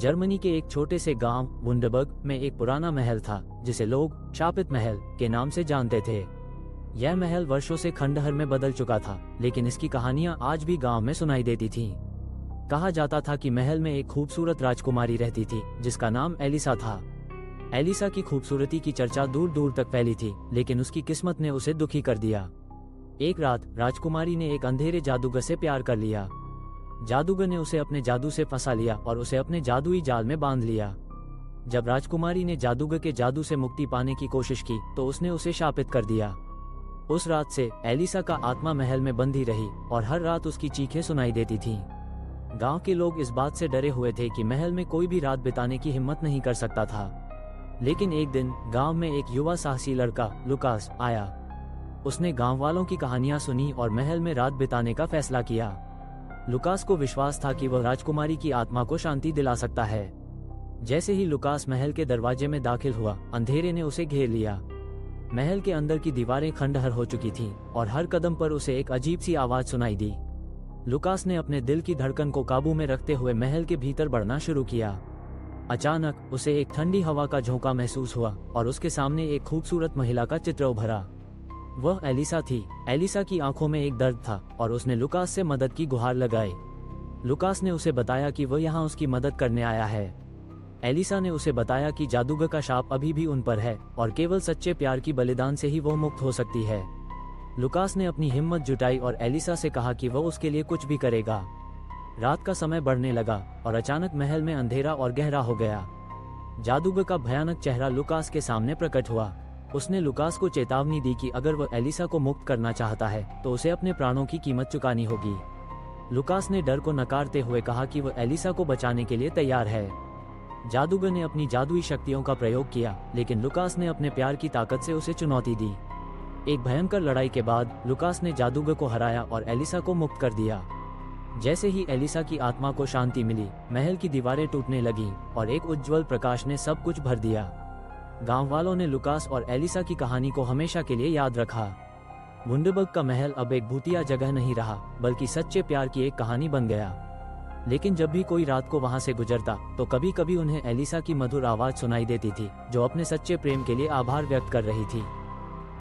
Germany के एक छोटे से गांव वुंडरबर्ग में एक पुराना महल था जिसे लोग शापित महल के नाम से जानते थे। यह महल वर्षों से खंडहर में बदल चुका था, लेकिन इसकी कहानियां आज भी गांव में सुनाई देती थीं। कहा जाता था कि महल में एक खूबसूरत राजकुमारी रहती थी जिसका नाम एलिसा था। एलिसा की खूबसूरती की चर्चा दूर दूर तक फैली थी, लेकिन उसकी किस्मत ने उसे दुखी कर दिया। एक रात राजकुमारी ने एक अंधेरे जादूगर से प्यार कर लिया। जादूगर ने उसे अपने जादू से फंसा लिया और उसे अपने जादुई जाल में बांध लिया। जब राजकुमारी ने जादूगर के जादू से मुक्ति पाने की कोशिश की तो उसने उसे शापित कर दिया। उस रात से एलिसा का आत्मा महल में बंधी रही और हर रात उसकी चीखें सुनाई देती थीं। गांव के लोग इस बात से डरे हुए थे कि महल में कोई भी रात बिताने की हिम्मत नहीं कर सकता था। लेकिन एक दिन गांव में एक युवा साहसी लड़का लुकास आया। उसने गांव वालों की कहानियां सुनी और महल में रात बिताने का फैसला किया। लुकास को विश्वास था कि वह राजकुमारी की आत्मा को शांति दिला सकता है। जैसे ही लुकास महल के दरवाजे में दाखिल हुआ, अंधेरे ने उसे घेर लिया। महल के अंदर की दीवारें खंडहर हो चुकी थीं और हर कदम पर उसे एक अजीब सी आवाज सुनाई दी। लुकास ने अपने दिल की धड़कन को काबू में रखते हुए महल के भीतर बढ़ना शुरू किया। अचानक उसे एक ठंडी हवा का झोंका महसूस हुआ और उसके सामने एक खूबसूरत महिला का चित्र उभरा। वह एलिसा थी। एलिसा की आंखों में एक दर्द था और उसने लुकास से मदद की गुहार लगाई। लुकास ने उसे बताया कि वह यहाँ उसकी मदद करने आया है। एलिसा ने उसे बताया कि जादूगर का शाप अभी भी उन पर है और केवल सच्चे प्यार की बलिदान से ही वो मुक्त हो सकती है। लुकास ने अपनी हिम्मत जुटाई और एलिसा से कहा कि वह उसके लिए कुछ भी करेगा। रात का समय बढ़ने लगा और अचानक महल में अंधेरा और गहरा हो गया। जादूगर का भयानक चेहरा लुकास के सामने प्रकट हुआ। उसने लुकास को चेतावनी दी कि अगर वह एलिसा को मुक्त करना चाहता है तो उसे अपने प्राणों की कीमत चुकानी होगी। लुकास ने डर को नकारते हुए कहा कि वह एलिसा को बचाने के लिए तैयार है। जादूगर ने अपनी जादुई शक्तियों का प्रयोग किया, लेकिन लुकास ने अपने प्यार की ताकत से उसे चुनौती दी। एक भयंकर लड़ाई के बाद लुकास ने जादूगर को हराया और एलिसा को मुक्त कर दिया। जैसे ही एलिसा की आत्मा को शांति मिली, महल की दीवारें टूटने लगीं और एक उज्जवल प्रकाश ने सब कुछ भर दिया। गांव वालों ने लुकास और एलिसा की कहानी को हमेशा के लिए याद रखा। वुंडरबर्ग का महल अब एक भूतिया जगह नहीं रहा, बल्कि सच्चे प्यार की एक कहानी बन गया। लेकिन जब भी कोई रात को वहां से गुजरता तो कभी कभी उन्हें एलिसा की मधुर आवाज सुनाई देती थी, जो अपने सच्चे प्रेम के लिए आभार व्यक्त कर रही थी।